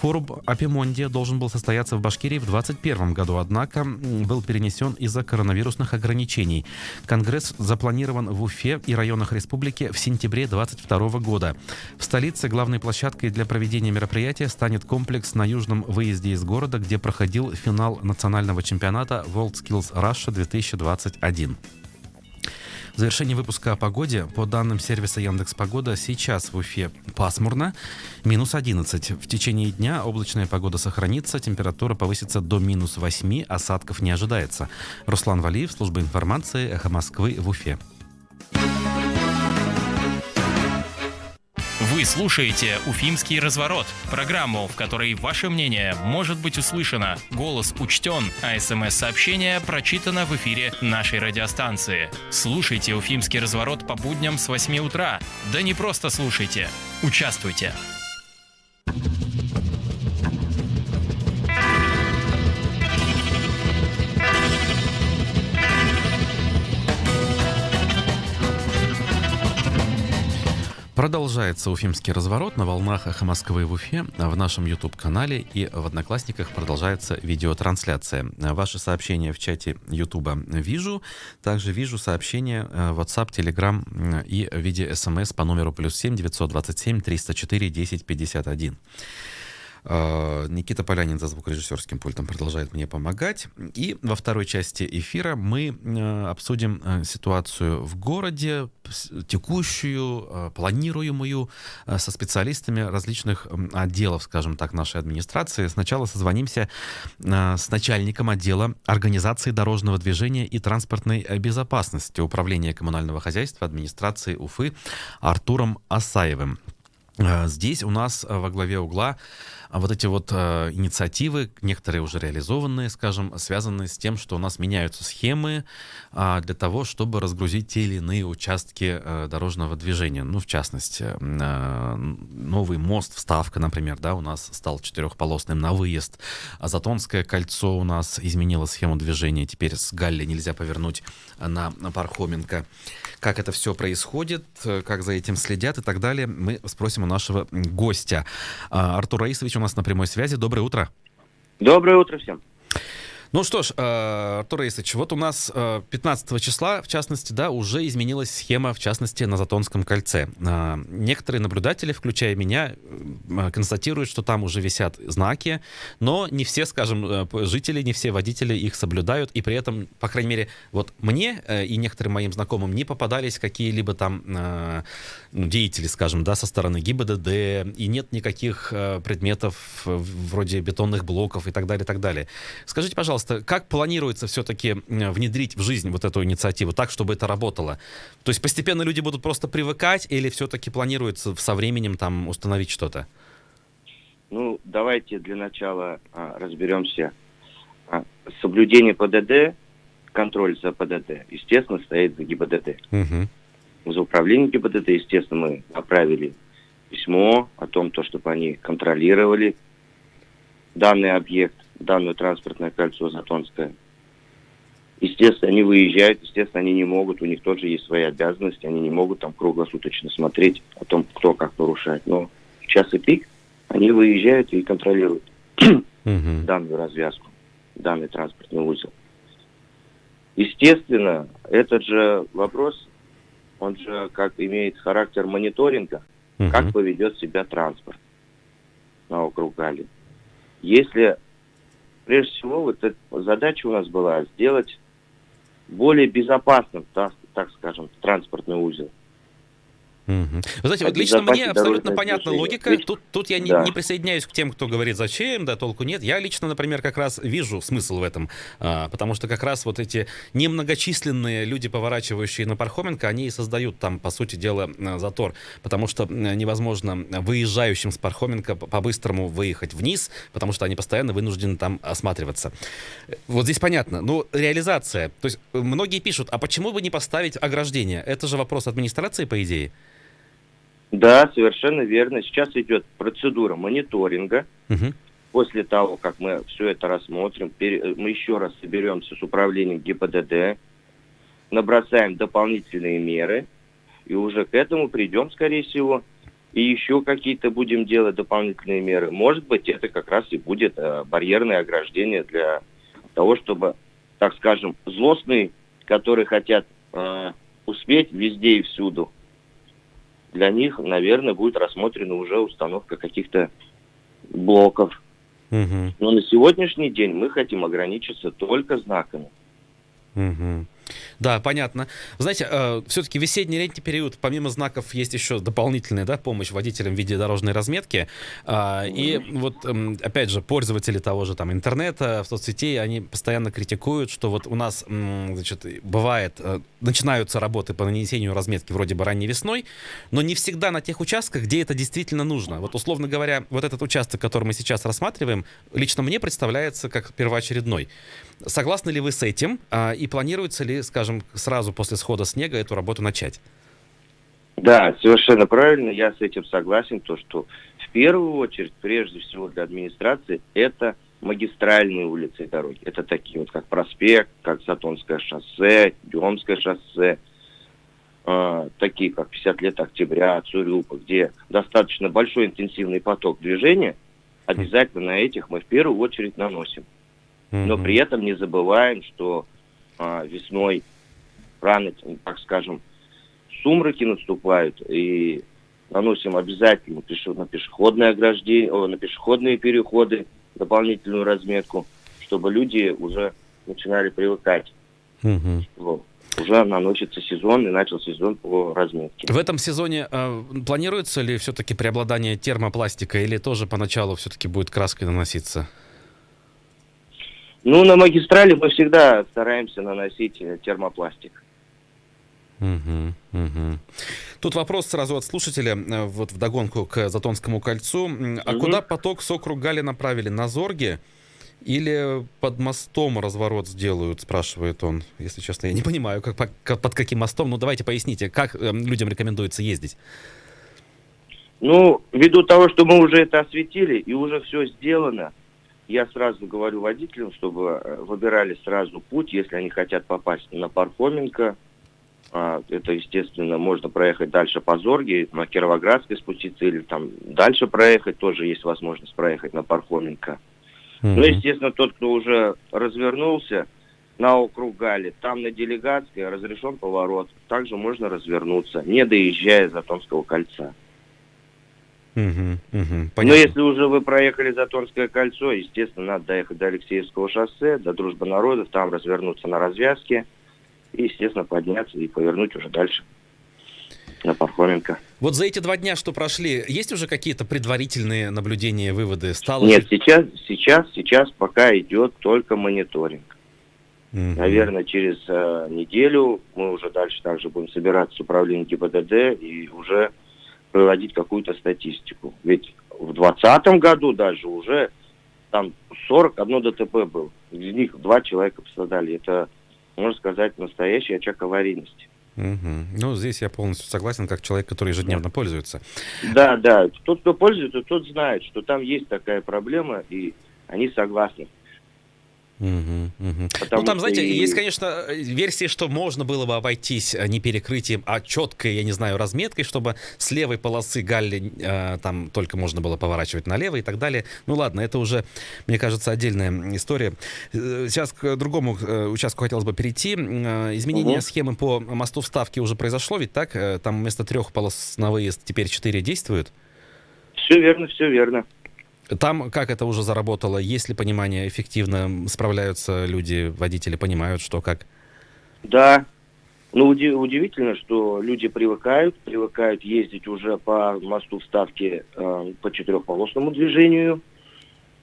Форум Апимондия должен был состояться в Башкирии в 2021 году, однако был перенесен из-за коронавирусных ограничений. Конгресс запланирован в Уфе и районах республики в сентябре 2022 года. В столице главной площадкой для проведения мероприятия станет комплекс на южном выезде из города, где проходил финал национального чемпионата WorldSkills Russia 2021. В завершении выпуска о погоде. По данным сервиса Яндекс.Погода, сейчас в Уфе пасмурно, -11. В течение дня облачная погода сохранится, температура повысится до -8, осадков не ожидается. Руслан Валиев, служба информации, Эхо Москвы в Уфе. Вы слушаете «Уфимский разворот» – программу, в которой ваше мнение может быть услышано, голос учтен, а СМС-сообщение прочитано в эфире нашей радиостанции. Слушайте «Уфимский разворот» по будням с 8 утра. Да не просто слушайте, участвуйте. Продолжается уфимский разворот на волнах «Эхо Москвы» в Уфе, в нашем YouTube-канале и в Одноклассниках продолжается видеотрансляция. Ваши сообщения в чате YouTube вижу, также вижу сообщения в WhatsApp, Telegram и в виде СМС по номеру +7 927 304 1051. Никита Полянин за звукорежиссерским пультом продолжает мне помогать. И во второй части эфира мы обсудим ситуацию в городе, текущую, планируемую, со специалистами различных отделов, скажем так, нашей администрации. Сначала созвонимся с начальником отдела организации дорожного движения и транспортной безопасности Управления коммунального хозяйства администрации Уфы Артуром Асаевым. Здесь у нас во главе угла вот эти вот инициативы, некоторые уже реализованные, скажем, связанные с тем, что у нас меняются схемы для того, чтобы разгрузить те или иные участки дорожного движения. Ну, в частности, новый мост, вставка, например, да, у нас стал 4-полосным на выезд. А Затонское кольцо у нас изменило схему движения. Теперь с Галли нельзя повернуть на Пархоменко. Как это все происходит, как за этим следят и так далее, мы спросим у нашего гостя. Артур Раисович у нас на прямой связи. Доброе утро. Доброе утро всем. Ну что ж, Артур Раисович, вот у нас 15 числа, в частности, да, уже изменилась схема, в частности, на Затонском кольце. Некоторые наблюдатели, включая меня, констатируют, что там уже висят знаки, но не все, скажем, жители, не все водители их соблюдают, и при этом, по крайней мере, вот мне и некоторым моим знакомым не попадались какие-либо там деятели, скажем, да, со стороны ГИБДД, и нет никаких предметов вроде бетонных блоков и так далее, и так далее. Скажите, пожалуйста, как планируется все-таки внедрить в жизнь вот эту инициативу так, чтобы это работало? То есть постепенно люди будут просто привыкать или все-таки планируется со временем там установить что-то? Ну, давайте для начала разберемся. Соблюдение ПДД, контроль за ПДД, естественно, стоит за ГИБДД. Угу. За управление ГИБДД, естественно, мы направили письмо о том, чтобы они контролировали данный объект, данное транспортное кольцо Затонское. Естественно, они выезжают, естественно, они не могут, у них тоже есть свои обязанности, они не могут там круглосуточно смотреть о том, кто как нарушает. Но в час и пик они выезжают и контролируют данную развязку, данный транспортный узел. Естественно, этот же вопрос, он же как имеет характер мониторинга, как поведет себя транспорт на округ Галли. Если, прежде всего, вот эта задача у нас была сделать более безопасным, так скажем, транспортный узел. Вы знаете, вот лично мне абсолютно понятна логика. Тут я не присоединяюсь к тем, кто говорит, зачем, да, толку нет. Я лично, например, как раз вижу смысл в этом, потому что как раз вот эти немногочисленные люди, поворачивающие на Пархоменко, они и создают там, по сути дела, затор, потому что невозможно выезжающим с Пархоменко по-быстрому выехать вниз, потому что они постоянно вынуждены там осматриваться. Вот здесь понятно. Но реализация, то есть многие пишут, а почему бы не поставить ограждение? Это же вопрос администрации, по идее. Да, совершенно верно. Сейчас идет процедура мониторинга. После того, как мы все это рассмотрим, мы еще раз соберемся с управлением ГИБДД, набросаем дополнительные меры, и уже к этому придем, скорее всего, и еще какие-то будем делать дополнительные меры. Может быть, это как раз и будет барьерное ограждение для того, чтобы, так скажем, злостные, которые хотят успеть везде и всюду, для них, наверное, будет рассмотрена уже установка каких-то блоков. Но на сегодняшний день мы хотим ограничиться только знаками. Да, понятно. Знаете, все-таки весенний-летний период, помимо знаков, есть еще дополнительная, да, помощь водителям в виде дорожной разметки. И вот, опять же, пользователи того же там интернета, соцсетей, они постоянно критикуют, что вот у нас, значит, бывает, начинаются работы по нанесению разметки вроде бы ранней весной, но не всегда на тех участках, где это действительно нужно. Вот, условно говоря, вот этот участок, который мы сейчас рассматриваем, лично мне представляется как первоочередной. Согласны ли вы с этим? И планируется ли, скажем, сразу после схода снега эту работу начать? Да, совершенно правильно, я с этим согласен, то что в первую очередь, прежде всего для администрации, это магистральные улицы и дороги. Это такие вот, как проспект, как Затонское шоссе, Демское шоссе, такие как 50 лет октября, Цурюпа, где достаточно большой интенсивный поток движения, обязательно на этих мы в первую очередь наносим. Но при этом не забываем, что весной рано, так скажем, сумраки наступают, и наносим обязательно на пешеходные ограждения, на пешеходные переходы дополнительную разметку, чтобы люди уже начинали привыкать. Вот. Уже наносится сезон, и начал сезон по разметке. В этом сезоне планируется ли все-таки преобладание термопластика, или тоже поначалу все-таки будет краской наноситься? Ну, на магистрали мы всегда стараемся наносить термопластик. Тут вопрос сразу от слушателя, вот вдогонку к Затонскому кольцу. А куда поток с округа Гали направили? На Зорге? Или под мостом разворот сделают, спрашивает он. Если честно, я не понимаю, под каким мостом. Ну, давайте поясните, как людям рекомендуется ездить? Ну, ввиду того, что мы уже это осветили, и уже все сделано, я сразу говорю водителям, чтобы выбирали сразу путь, если они хотят попасть на Пархоменко. Это, естественно, можно проехать дальше по Зорге, на Кировоградской спуститься, или там дальше проехать, тоже есть возможность проехать на Пархоменко. Ну, естественно, тот, кто уже развернулся на округ Гали, там на Делегатской разрешен поворот. Также можно развернуться, не доезжая Затонского кольца. Но если уже вы проехали Затонское кольцо, естественно, надо доехать до Алексеевского шоссе, до Дружбы народов, там развернуться на развязке и, естественно, подняться и повернуть уже дальше на Пархоменко. Вот за эти 2 дня, что прошли, есть уже какие-то предварительные наблюдения, выводы? Нет, сейчас пока идет только мониторинг. Наверное, через неделю мы уже дальше также будем собираться с управлением ГИБДД и уже проводить какую-то статистику. Ведь в 2020 году даже уже там 41 ДТП было. Из них 2 человека пострадали. Это, можно сказать, настоящий очаг аварийности. Ну, здесь я полностью согласен, как человек, который ежедневно пользуется. Да. Тот, кто пользуется, тот знает, что там есть такая проблема, и они согласны. Ну, там, знаете, есть, конечно, версии, что можно было бы обойтись не перекрытием, а четкой, я не знаю, разметкой, чтобы с левой полосы Галли там только можно было поворачивать налево и так далее. Ну, ладно, это уже, мне кажется, отдельная история. Сейчас к другому участку хотелось бы перейти. Изменение схемы по мосту Вставки уже произошло, ведь так? Там вместо 3 полос на выезд теперь 4 действуют? Все верно. Там как это уже заработало? Есть ли понимание, эффективно справляются люди, водители, понимают, что как? Да. Ну, удивительно, что люди привыкают ездить уже по мосту Вставки по 4-полосному движению.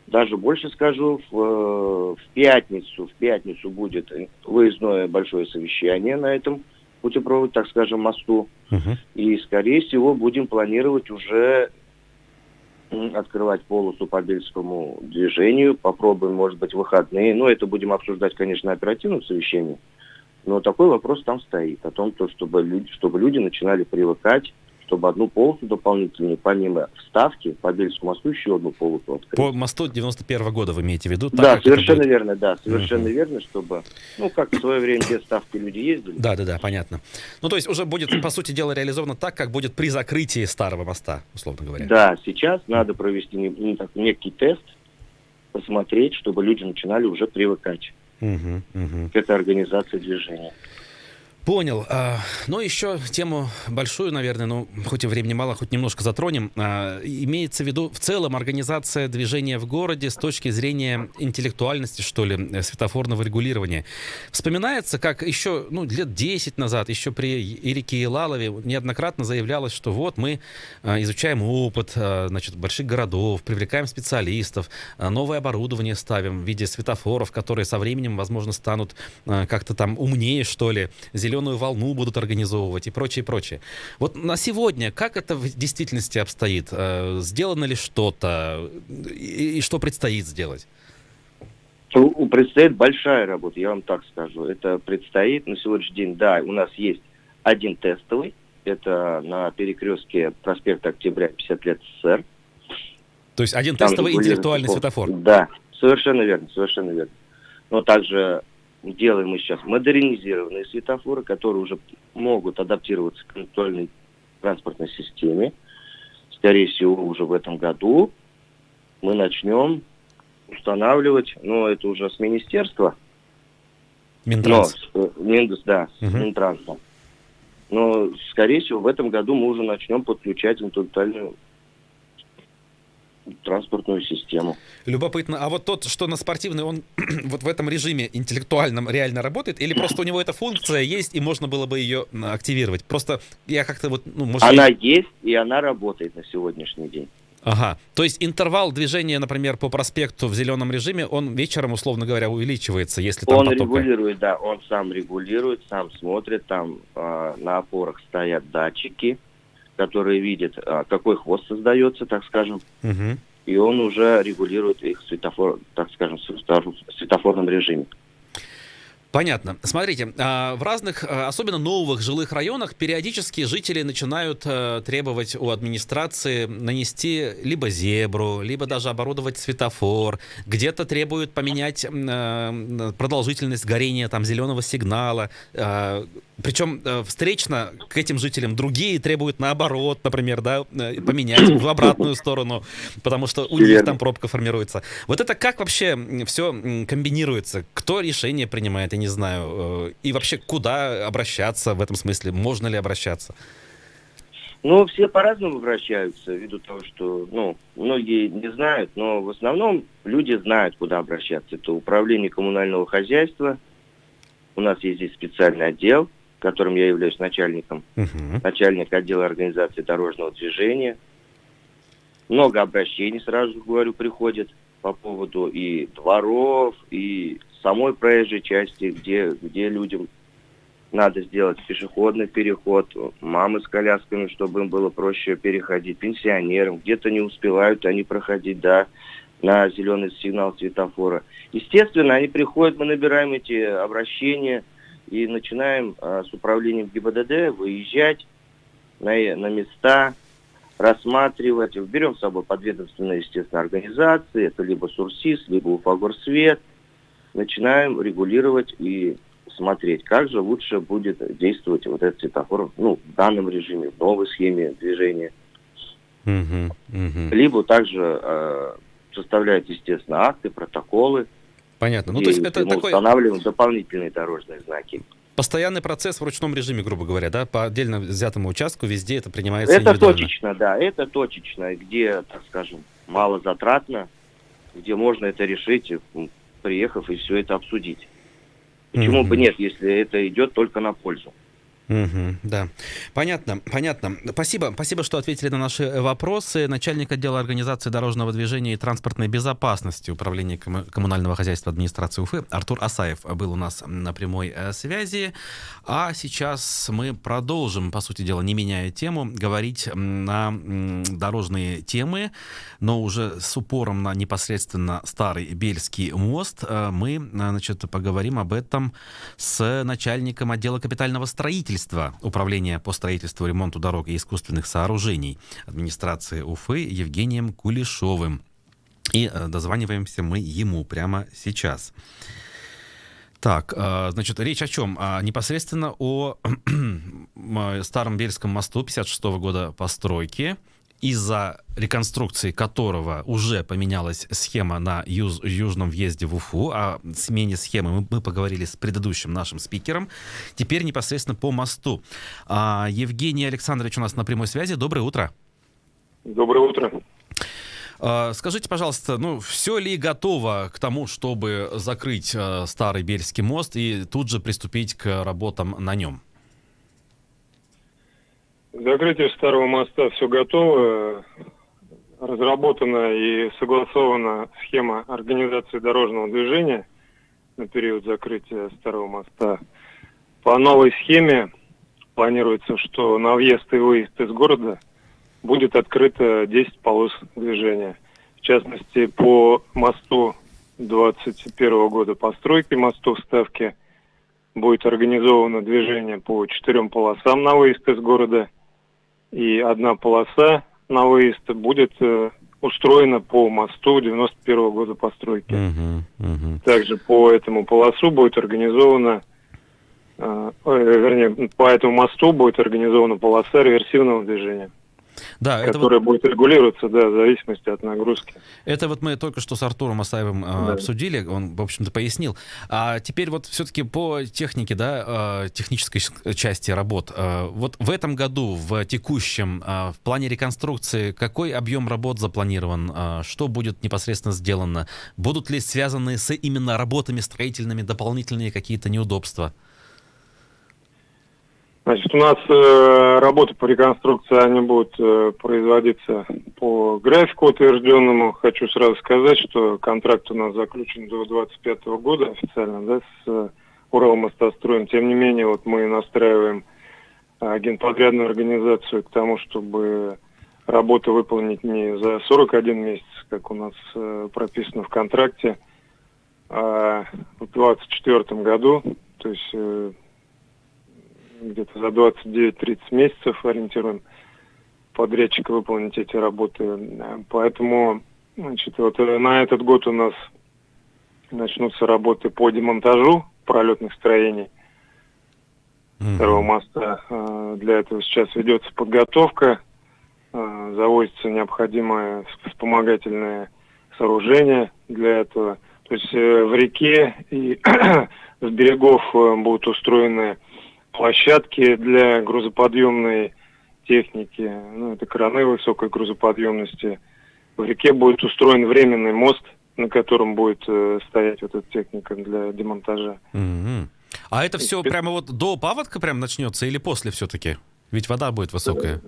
Даже больше скажу, в пятницу будет выездное большое совещание на этом путепроводе, так скажем, мосту. И, скорее всего, будем планировать уже открывать полосу по Бельскому движению, попробуем, может быть, выходные. Но это будем обсуждать, конечно, на оперативном совещании. Но такой вопрос там стоит, о том, чтобы люди начинали привыкать, чтобы одну полосу дополнительную, помимо Вставки, по Бельскому мосту еще одну полосу открыть. По мосту 91-го года вы имеете в виду? Да, совершенно верно, совершенно верно, чтобы, как в свое время без Вставки люди ездили. Да, понятно. Ну, то есть уже будет, по сути дела, реализовано так, как будет при закрытии старого моста, условно говоря. Да, сейчас надо провести некий тест, посмотреть, чтобы люди начинали уже привыкать к этой организации движения. Понял. Но еще тему большую, наверное, хоть и времени мало, хоть немножко затронем. Имеется в виду в целом организация движения в городе с точки зрения интеллектуальности, что ли, светофорного регулирования. Вспоминается, как еще лет 10 назад, еще при Ирике Елалове неоднократно заявлялось, что вот мы изучаем опыт, больших городов, привлекаем специалистов, новое оборудование ставим в виде светофоров, которые со временем, возможно, станут как-то там умнее, что ли, зеленую волну будут организовывать и прочее. Вот на сегодня как это в действительности обстоит? Сделано ли что-то? И что предстоит сделать? Предстоит большая работа, я вам так скажу. Это предстоит на сегодняшний день. Да, у нас есть один тестовый. Это на перекрестке проспекта Октября, 50 лет СССР. То есть один тестовый интеллектуальный светофор? Да, совершенно верно. Но также делаем мы сейчас модернизированные светофоры, которые уже могут адаптироваться к актуальной транспортной системе. Скорее всего, уже в этом году мы начнем устанавливать, но это уже с министерства. Минтранс. Минтранса. Но, скорее всего, в этом году мы уже начнем подключать интеллектуальную транспортную систему. Любопытно. А вот тот, что на спортивный, он вот в этом режиме интеллектуальном реально работает? Или просто у него эта функция есть, и можно было бы ее активировать? Просто я как-то вот... Она есть, и она работает на сегодняшний день. Ага. То есть интервал движения, например, по проспекту в зеленом режиме, он вечером, условно говоря, увеличивается, если там поток. Он регулирует, да, он сам регулирует, сам смотрит, там на опорах стоят датчики, которые видят, какой хвост создается, так скажем, и он уже регулирует их светофор, так скажем, в светофорном режиме. Понятно. Смотрите, в разных, особенно новых жилых районах, периодически жители начинают требовать у администрации нанести либо зебру, либо даже оборудовать светофор. Где-то требуют поменять продолжительность горения там зеленого сигнала. Причем встречно к этим жителям другие требуют наоборот, например, да, поменять в обратную сторону, потому что у них там пробка формируется. Вот это как вообще все комбинируется? Кто решение принимает, я не знаю. И вообще, куда обращаться в этом смысле? Можно ли обращаться? Ну, все по-разному обращаются, ввиду того, что, многие не знают, но в основном люди знают, куда обращаться. Это управление коммунального хозяйства. У нас есть здесь специальный отдел, которым я являюсь начальником, начальник отдела организации дорожного движения. Много обращений, сразу говорю, приходит по поводу и дворов, и самой проезжей части, где людям надо сделать пешеходный переход, мамы с колясками, чтобы им было проще переходить, пенсионерам, где-то не успевают они проходить, да, на зеленый сигнал светофора. Естественно, они приходят, мы набираем эти обращения и начинаем с управлением ГИБДД выезжать на места, рассматривать. Берем с собой подведомственные, естественно, организации, это либо Сурсис, либо Уфагорсвет. Начинаем регулировать и смотреть, как же лучше будет действовать вот этот светофор, в данном режиме, в новой схеме движения. Либо также составляют, естественно, акты, протоколы. Понятно. То есть это мы устанавливаем дополнительные дорожные знаки. Постоянный процесс в ручном режиме, грубо говоря, да? По отдельно взятому участку везде это принимается индивидуально. Это точечно, да. Это точечно, где, так скажем, мало затратно, где можно это решить, приехав и все это обсудить. Почему бы нет, если это идет только на пользу? Да, понятно. Спасибо, что ответили на наши вопросы. Начальник отдела организации дорожного движения и транспортной безопасности Управления коммунального хозяйства администрации Уфы Артур Асаев был у нас на прямой связи. А сейчас мы продолжим, по сути дела, не меняя тему, говорить на дорожные темы, но уже с упором на непосредственно Старый Бельский мост. Мы, поговорим об этом с начальником отдела капитального строительства Управления по строительству, ремонту дорог и искусственных сооружений администрации Уфы Евгением Кулешовым. И дозваниваемся мы ему прямо сейчас. Так, речь о чем? Непосредственно о Старом Бельском мосту 56-го года постройки, из-за реконструкции которого уже поменялась схема на южном въезде в Уфу. О смене схемы мы поговорили с предыдущим нашим спикером. Теперь непосредственно по мосту. Евгений Александрович у нас на прямой связи. Доброе утро. Доброе утро. Скажите, пожалуйста, все ли готово к тому, чтобы закрыть Старый Бельский мост и тут же приступить к работам на нем? Закрытие Старого моста все готово. Разработана и согласована схема организации дорожного движения на период закрытия Старого моста. По новой схеме планируется, что на въезд и выезд из города будет открыто 10 полос движения. В частности, по мосту 21 года постройки, мосту в Ставке, будет организовано движение по 4 полосам на выезд из города. И одна полоса на выезд будет устроена по мосту 91 года постройки. Также по этому полосу будет организована, вернее, по этому мосту будет организована полоса реверсивного движения. Да, которая будет регулироваться, да, в зависимости от нагрузки. Это вот мы только что с Артуром Асаевым обсудили, он, в общем-то, пояснил. А теперь вот все-таки по технике, да, технической части работ. Вот в этом году, в текущем, в плане реконструкции, какой объем работ запланирован? Что будет непосредственно сделано? Будут ли связаны с именно работами строительными дополнительные какие-то неудобства? Значит, у нас работы по реконструкции, они будут производиться по графику утвержденному. Хочу сразу сказать, что контракт у нас заключен до 2025 года официально, да, с Уралмостостроем. Тем не менее, вот мы настраиваем генподрядную организацию к тому, чтобы работу выполнить не за 41 месяц, как у нас прописано в контракте, а в 2024 году, то есть где-то за 29-30 месяцев ориентируем подрядчика выполнить эти работы. Поэтому, значит, вот на этот год у нас начнутся работы по демонтажу пролетных строений второго моста. Для этого сейчас ведется подготовка, завозится необходимое вспомогательное сооружение для этого. То есть в реке и с берегов будут устроены площадки для грузоподъемной техники, ну, это краны высокой грузоподъемности. В реке будет устроен временный мост, на котором будет стоять вот эта техника для демонтажа. А это все прямо вот до паводка прям начнется или после все-таки? Ведь вода будет высокая.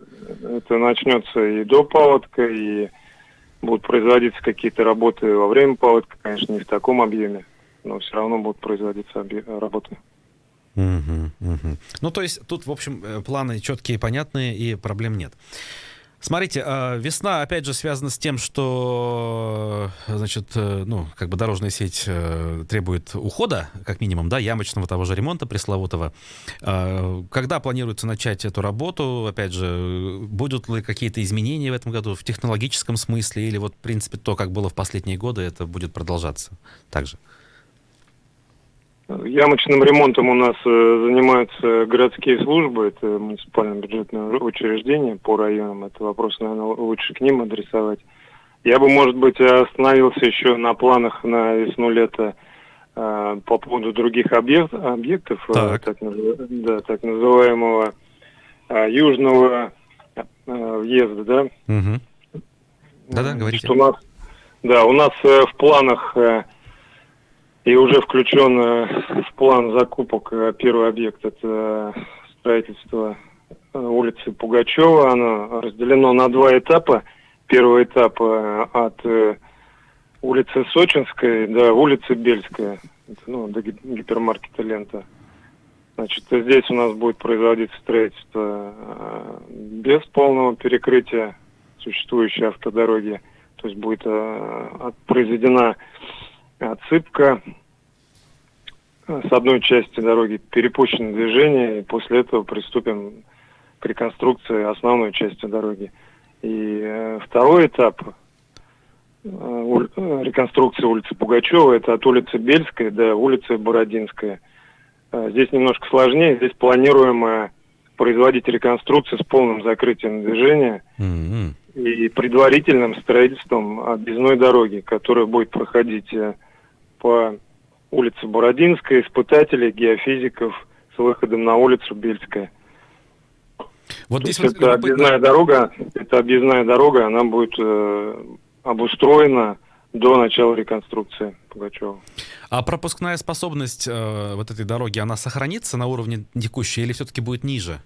Это начнется и до паводка, и будут производиться какие-то работы во время паводка, конечно, не в таком объеме, но все равно будут производиться работы. Ну, то есть тут, в общем, планы четкие, понятные, и проблем нет. Смотрите, весна, опять же, связана с тем, что, значит, ну, как бы дорожная сеть требует ухода, как минимум, да, ямочного того же ремонта пресловутого. Когда планируется начать эту работу? Опять же, будут ли какие-то изменения в этом году в технологическом смысле? Или вот, в принципе, то, как было в последние годы, это будет продолжаться также? Ямочным ремонтом у нас занимаются городские службы, это муниципальное бюджетное учреждение по районам. Это вопрос, наверное, лучше к ним адресовать. Я бы, может быть, остановился еще на планах на весну-лето по поводу других объектов, так называемого южного въезда, да? Да-да, говорите. У нас в планах... И уже включен в план закупок первый объект, это строительство улицы Пугачева. Оно разделено на два этапа. Первый этап от улицы Сочинской до улицы Бельская, до гипермаркета «Лента». Значит, здесь у нас будет производиться строительство без полного перекрытия существующей автодороги. То есть будет произведена отсыпка с одной части дороги, перепущено движение, и после этого приступим к реконструкции основной части дороги. И второй этап реконструкции улицы Пугачева, это от улицы Бельской до улицы Бородинская. Здесь немножко сложнее, здесь планируем производить реконструкцию с полным закрытием движения и предварительным строительством объездной дороги, которая будет проходить по улице Бородинская, испытателей, геофизиков с выходом на улицу Бельская. Вот здесь вот это объездная дорога, она будет обустроена до начала реконструкции Пугачева. А пропускная способность вот этой дороги, она сохранится на уровне текущей или все-таки будет ниже?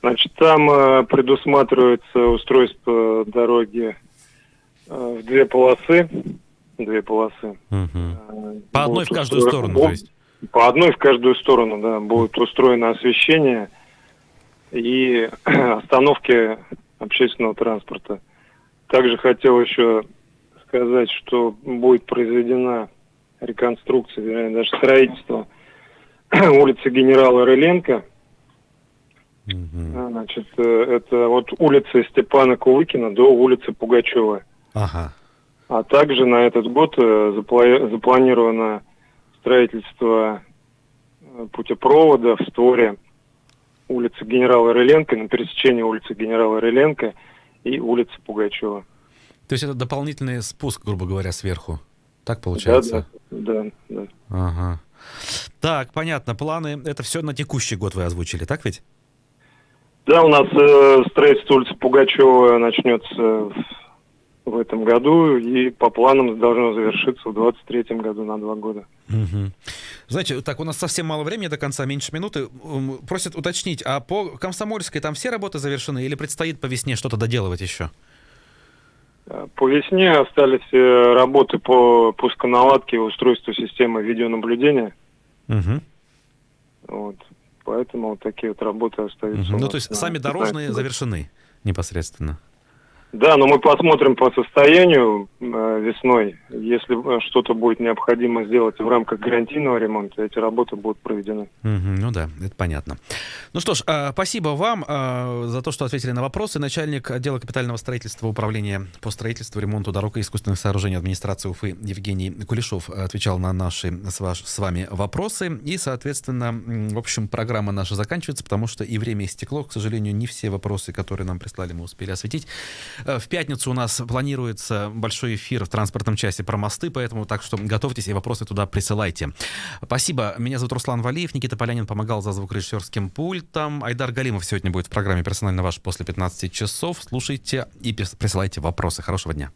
Значит, там предусматривается устройство дороги в две полосы. По одной в каждую сторону, то есть? По одной в каждую сторону, да. Будет устроено освещение и остановки общественного транспорта. Также хотел еще сказать, что будет произведена реконструкция, вернее, даже строительство улицы генерала Рыленко. Значит, это вот улица Степана Кулыкина до улицы Пугачева. Ага. А также на этот год запланировано строительство путепровода в створе улицы Генерала Рыленко, на пересечении улицы Генерала Рыленко и улицы Пугачева. То есть это дополнительный спуск, грубо говоря, сверху. Так получается? Да. Ага. Так, понятно. Планы, это все на текущий год вы озвучили, так ведь? Да, у нас строительство улицы Пугачева начнется в этом году и по планам должно завершиться в 2023 году на 2 года. Угу. Знаете, так, у нас совсем мало времени до конца, меньше минуты. Просят уточнить, а по Комсомольской там все работы завершены или предстоит по весне что-то доделывать еще? По весне остались работы по пусконаладке и устройству системы видеонаблюдения. Угу. Вот. Поэтому вот такие вот работы остаются. Ну, то есть сами дорожные завершены непосредственно? Да, но мы посмотрим по состоянию весной. Если что-то будет необходимо сделать в рамках гарантийного ремонта, эти работы будут проведены. Ну да, это понятно. Ну что ж, спасибо вам за то, что ответили на вопросы. Начальник отдела капитального строительства Управления по строительству, ремонту дорог и искусственных сооружений администрации Уфы Евгений Кулешов отвечал на наши с вами вопросы. И, соответственно, в общем, программа наша заканчивается, потому что и время истекло. К сожалению, не все вопросы, которые нам прислали, мы успели осветить. В пятницу у нас планируется большой эфир в транспортном часе про мосты, поэтому так что готовьтесь и вопросы туда присылайте. Спасибо. Меня зовут Руслан Валиев. Никита Полянин помогал за звукорежиссерским пультом. Айдар Галимов сегодня будет в программе «Персонально ваш» после 15 часов. Слушайте и присылайте вопросы. Хорошего дня.